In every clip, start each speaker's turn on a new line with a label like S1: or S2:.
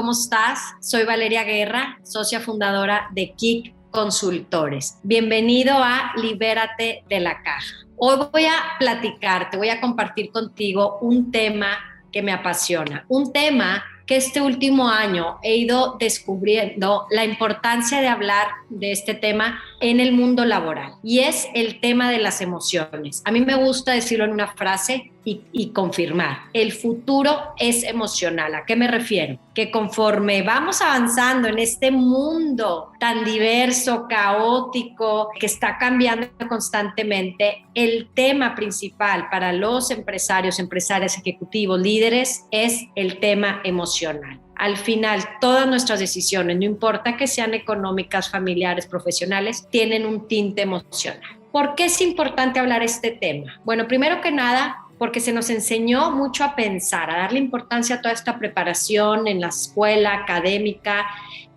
S1: ¿cómo estás? Soy Valeria Guerra, socia fundadora de KIK Consultores. Bienvenido a Libérate de la Caja. Hoy voy a platicarte, voy a compartir contigo un tema que me apasiona, un tema que este último año he ido descubriendo la importancia de hablar de este tema en el mundo laboral, y es el tema de las emociones. A mí me gusta decirlo en una frase y confirmar: el futuro es emocional. ¿A qué me refiero? Que conforme vamos avanzando en este mundo tan diverso, caótico, que está cambiando constantemente, el tema principal para los empresarios, empresarias, ejecutivos, líderes, es el tema emocional. Al final, todas nuestras decisiones, no importa que sean económicas, familiares, profesionales, tienen un tinte emocional. ¿Por qué es importante hablar este tema? Bueno, primero que nada, porque se nos enseñó mucho a pensar, a darle importancia a toda esta preparación en la escuela académica,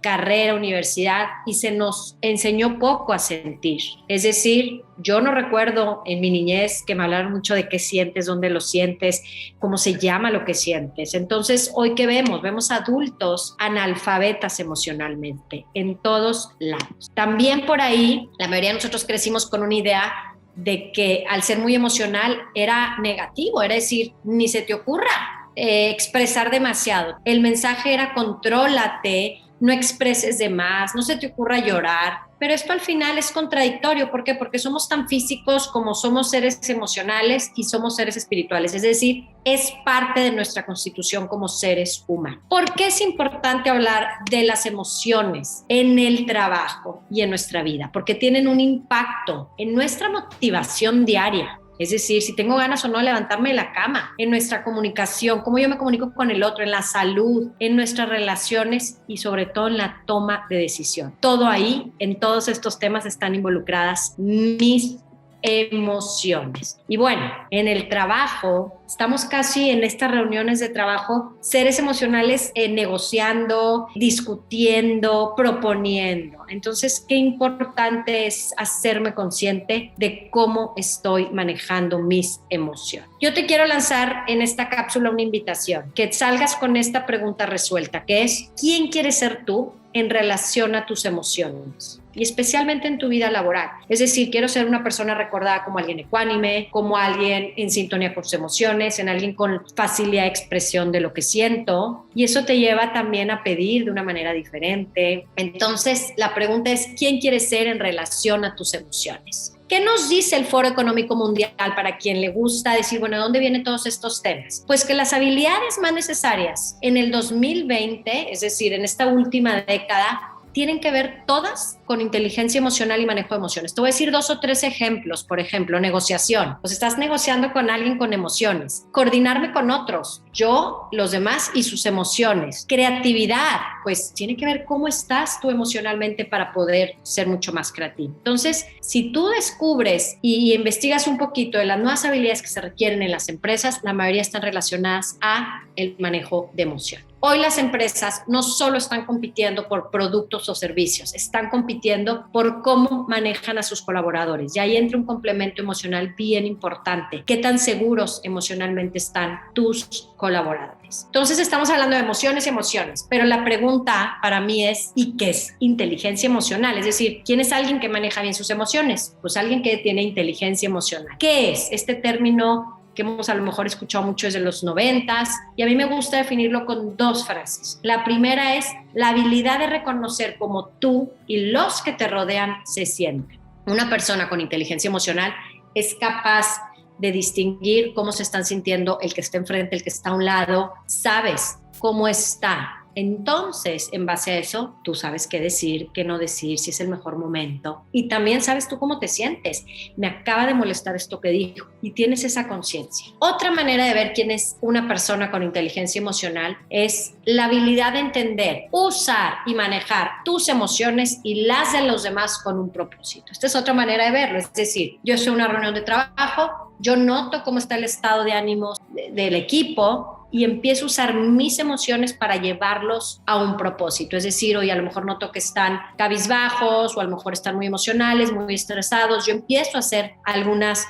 S1: carrera, universidad, y se nos enseñó poco a sentir. Es decir, yo no recuerdo en mi niñez que me hablaron mucho de qué sientes, dónde lo sientes, cómo se llama lo que sientes. Entonces, hoy ¿qué vemos? Vemos adultos analfabetas emocionalmente en todos lados. También por ahí, la mayoría de nosotros crecimos con una idea de que al ser muy emocional era negativo, era decir, ni se te ocurra expresar demasiado. El mensaje era: contrólate, no expreses de más, no se te ocurra llorar. Pero esto al final es contradictorio. ¿Por qué? Porque somos tan físicos como somos seres emocionales y somos seres espirituales. Es decir, es parte de nuestra constitución como seres humanos. ¿Por qué es importante hablar de las emociones en el trabajo y en nuestra vida? Porque tienen un impacto en nuestra motivación diaria. Es decir, si tengo ganas o no de levantarme de la cama, en nuestra comunicación, cómo yo me comunico con el otro, en la salud, en nuestras relaciones y sobre todo en la toma de decisión. Todo ahí, en todos estos temas están involucradas mis emociones. Y bueno, en el trabajo, estamos casi en estas reuniones de trabajo, seres emocionales negociando, discutiendo, proponiendo. Entonces, qué importante es hacerme consciente de cómo estoy manejando mis emociones. Yo te quiero lanzar en esta cápsula una invitación, que salgas con esta pregunta resuelta, que es: ¿quién quieres ser tú en relación a tus emociones? Y especialmente en tu vida laboral. Es decir, quiero ser una persona recordada como alguien ecuánime, como alguien en sintonía con sus emociones, en alguien con facilidad de expresión de lo que siento, y eso te lleva también a pedir de una manera diferente. Entonces, la pregunta es: ¿quién quieres ser en relación a tus emociones? ¿Qué nos dice el Foro Económico Mundial para quien le gusta decir, bueno, ¿de dónde vienen todos estos temas? Pues que las habilidades más necesarias en el 2020, es decir, en esta última década, tienen que ver todas con inteligencia emocional y manejo de emociones. Te voy a decir 2 o 3 ejemplos. Por ejemplo, negociación. Pues estás negociando con alguien con emociones. Coordinarme con otros, yo, los demás y sus emociones. Creatividad, pues tiene que ver cómo estás tú emocionalmente para poder ser mucho más creativo. Entonces, si tú descubres y investigas un poquito de las nuevas habilidades que se requieren en las empresas, la mayoría están relacionadas a el manejo de emociones. Hoy las empresas no solo están compitiendo por productos o servicios, están compitiendo por cómo manejan a sus colaboradores. Y ahí entra un complemento emocional bien importante. ¿Qué tan seguros emocionalmente están tus colaboradores? Entonces estamos hablando de emociones, pero la pregunta para mí es: ¿y qué es inteligencia emocional? Es decir, ¿quién es alguien que maneja bien sus emociones? Pues alguien que tiene inteligencia emocional. ¿Qué es este término que hemos a lo mejor escuchado mucho desde los 90s, y a mí me gusta definirlo con 2 frases? La primera es la habilidad de reconocer cómo tú y los que te rodean se sienten. Una persona con inteligencia emocional es capaz de distinguir cómo se están sintiendo el que está enfrente, el que está a un lado. Sabes cómo está. Entonces, en base a eso, tú sabes qué decir, qué no decir, si es el mejor momento. Y también sabes tú cómo te sientes. Me acaba de molestar esto que dijo. Y tienes esa conciencia. Otra manera de ver quién es una persona con inteligencia emocional es la habilidad de entender, usar y manejar tus emociones y las de los demás con un propósito. Esta es otra manera de verlo. Es decir, yo estoy en una reunión de trabajo, yo noto cómo está el estado de ánimo del equipo, y empiezo a usar mis emociones para llevarlos a un propósito. Es decir, hoy a lo mejor noto que están cabizbajos, o a lo mejor están muy emocionales, muy estresados. Yo empiezo a hacer algunas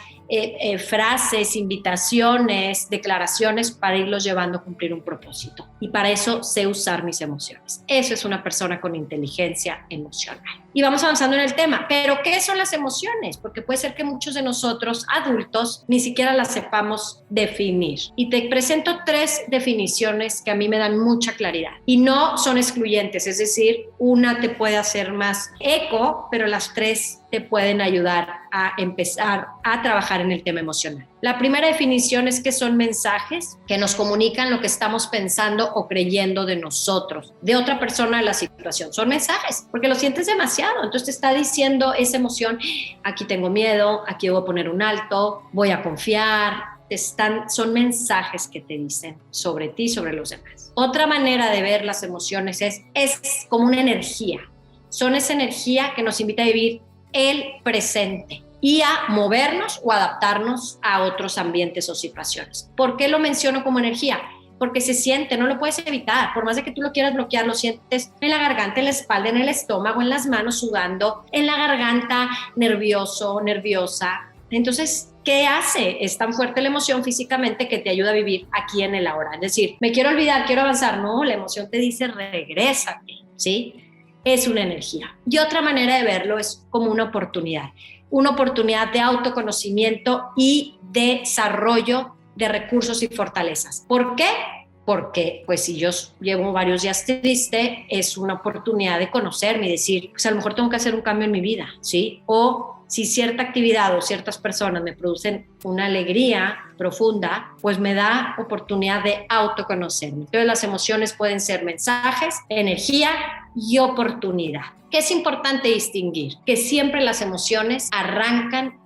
S1: frases, invitaciones, declaraciones para irlos llevando a cumplir un propósito. Y para eso sé usar mis emociones. Eso es una persona con inteligencia emocional. Y vamos avanzando en el tema. ¿Pero qué son las emociones? Porque puede ser que muchos de nosotros, adultos, ni siquiera las sepamos definir. Y te presento 3 definiciones que a mí me dan mucha claridad. Y no son excluyentes, es decir, una te puede hacer más eco, pero las 3 te pueden ayudar a empezar a trabajar en el tema emocional. La primera definición es que son mensajes que nos comunican lo que estamos pensando o creyendo de nosotros, de otra persona de la situación. Son mensajes, porque lo sientes demasiado. Entonces te está diciendo esa emoción, aquí tengo miedo, aquí voy a poner un alto, voy a confiar. Son mensajes que te dicen sobre ti y sobre los demás. Otra manera de ver las emociones es como una energía. Son esa energía que nos invita a vivir el presente y a movernos o adaptarnos a otros ambientes o situaciones. ¿Por qué lo menciono como energía? Porque se siente, no lo puedes evitar. Por más de que tú lo quieras bloquear, lo sientes en la garganta, en la espalda, en el estómago, en las manos sudando, en la garganta nervioso, nerviosa. Entonces, ¿qué hace? Es tan fuerte la emoción físicamente que te ayuda a vivir aquí en el ahora. Es decir, me quiero olvidar, quiero avanzar. No, la emoción te dice, regrésate, ¿sí? Es una energía. Y otra manera de verlo es como una oportunidad de autoconocimiento y desarrollo de recursos y fortalezas. ¿Por qué? Porque pues si yo llevo varios días triste, es una oportunidad de conocerme y decir, pues a lo mejor tengo que hacer un cambio en mi vida, ¿sí? O si cierta actividad o ciertas personas me producen una alegría profunda, pues me da oportunidad de autoconocerme. Entonces las emociones pueden ser mensajes, energía y oportunidad. ¿Qué es importante distinguir? Que siempre las emociones arrancan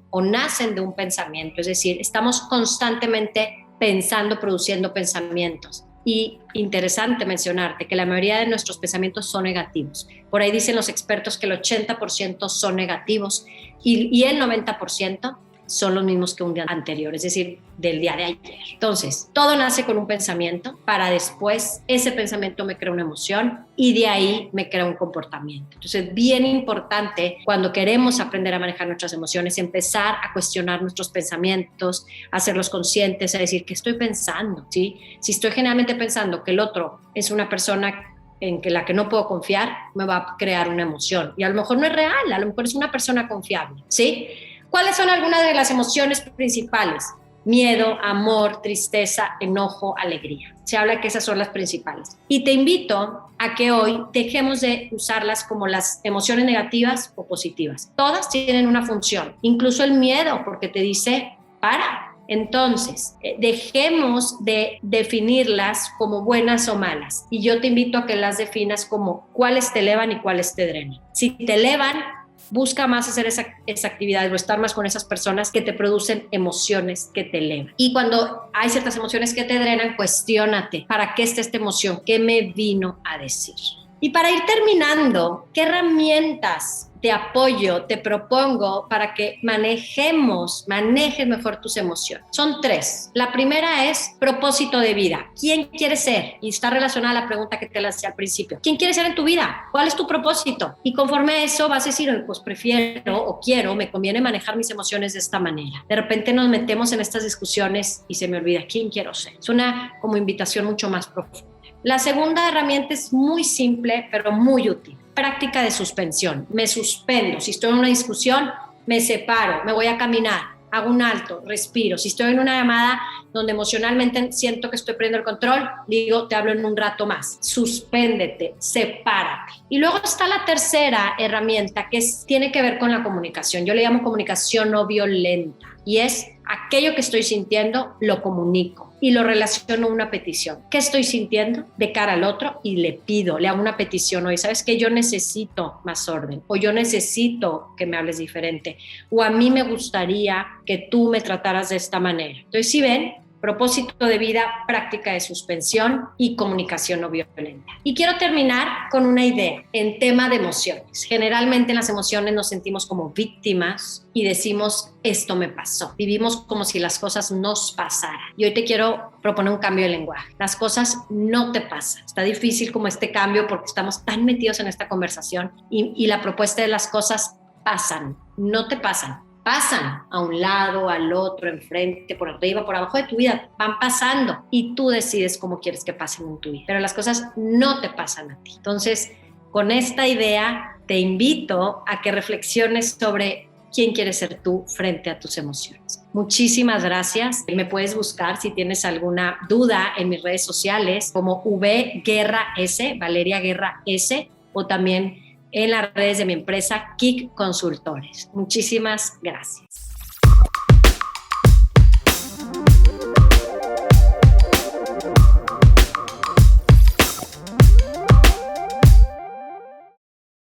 S1: o nacen de un pensamiento, es decir, estamos constantemente pensando, produciendo pensamientos. Y interesante mencionarte que la mayoría de nuestros pensamientos son negativos. Por ahí dicen los expertos que el 80% son negativos y el 90% son los mismos que un día anterior, es decir, del día de ayer. Entonces, todo nace con un pensamiento para después ese pensamiento me crea una emoción y de ahí me crea un comportamiento. Entonces, bien importante cuando queremos aprender a manejar nuestras emociones, empezar a cuestionar nuestros pensamientos, hacerlos conscientes, a decir, ¿qué estoy pensando? ¿Sí? Si estoy generalmente pensando que el otro es una persona en la que no puedo confiar, me va a crear una emoción. Y a lo mejor no es real, a lo mejor es una persona confiable, ¿sí? ¿Cuáles son algunas de las emociones principales? Miedo, amor, tristeza, enojo, alegría. Se habla que esas son las principales. Y te invito a que hoy dejemos de usarlas como las emociones negativas o positivas. Todas tienen una función, incluso el miedo, porque te dice, para. Entonces, dejemos de definirlas como buenas o malas. Y yo te invito a que las definas como cuáles te elevan y cuáles te drenan. Si te elevan, busca más hacer esa actividad o estar más con esas personas que te producen emociones que te elevan. Y cuando hay ciertas emociones que te drenan, cuestiónate, ¿para qué está esta emoción? ¿Qué me vino a decir? Y para ir terminando, ¿qué herramientas de apoyo te propongo para que manejes mejor tus emociones? Son 3. La primera es propósito de vida. ¿Quién quieres ser? Y está relacionada a la pregunta que te lancé al principio. ¿Quién quieres ser en tu vida? ¿Cuál es tu propósito? Y conforme a eso vas a decir, pues prefiero o quiero, me conviene manejar mis emociones de esta manera. De repente nos metemos en estas discusiones y se me olvida quién quiero ser. Es una como invitación mucho más profunda. La segunda herramienta es muy simple, pero muy útil. Práctica de suspensión. Me suspendo. Si estoy en una discusión, me separo, me voy a caminar, hago un alto, respiro. Si estoy en una llamada donde emocionalmente siento que estoy perdiendo el control, digo, te hablo en un rato más. Suspéndete, sepárate. Y luego está la tercera herramienta que tiene que ver con la comunicación. Yo le llamo comunicación no violenta. Y es aquello que estoy sintiendo, lo comunico y lo relaciono a una petición. ¿Qué estoy sintiendo de cara al otro? Y le hago una petición. Oye, ¿sabes qué? Yo necesito más orden, o yo necesito que me hables diferente, o a mí me gustaría que tú me trataras de esta manera. Entonces, ¿sí ven? Propósito de vida, práctica de suspensión y comunicación no violenta. Y quiero terminar con una idea en tema de emociones. Generalmente en las emociones nos sentimos como víctimas y decimos, esto me pasó. Vivimos como si las cosas nos pasaran. Y hoy te quiero proponer un cambio de lenguaje. Las cosas no te pasan. Está difícil como este cambio porque estamos tan metidos en esta conversación y la propuesta de las cosas pasan, no te pasan. pasan a un lado, al otro, enfrente, por arriba, por abajo de tu vida, van pasando y tú decides cómo quieres que pasen en tu vida, pero las cosas no te pasan a ti. Entonces, con esta idea, te invito a que reflexiones sobre quién quieres ser tú frente a tus emociones. Muchísimas gracias. Me puedes buscar si tienes alguna duda en mis redes sociales como V Guerra S, Valeria Guerra S, o también en las redes de mi empresa Kik Consultores. Muchísimas gracias.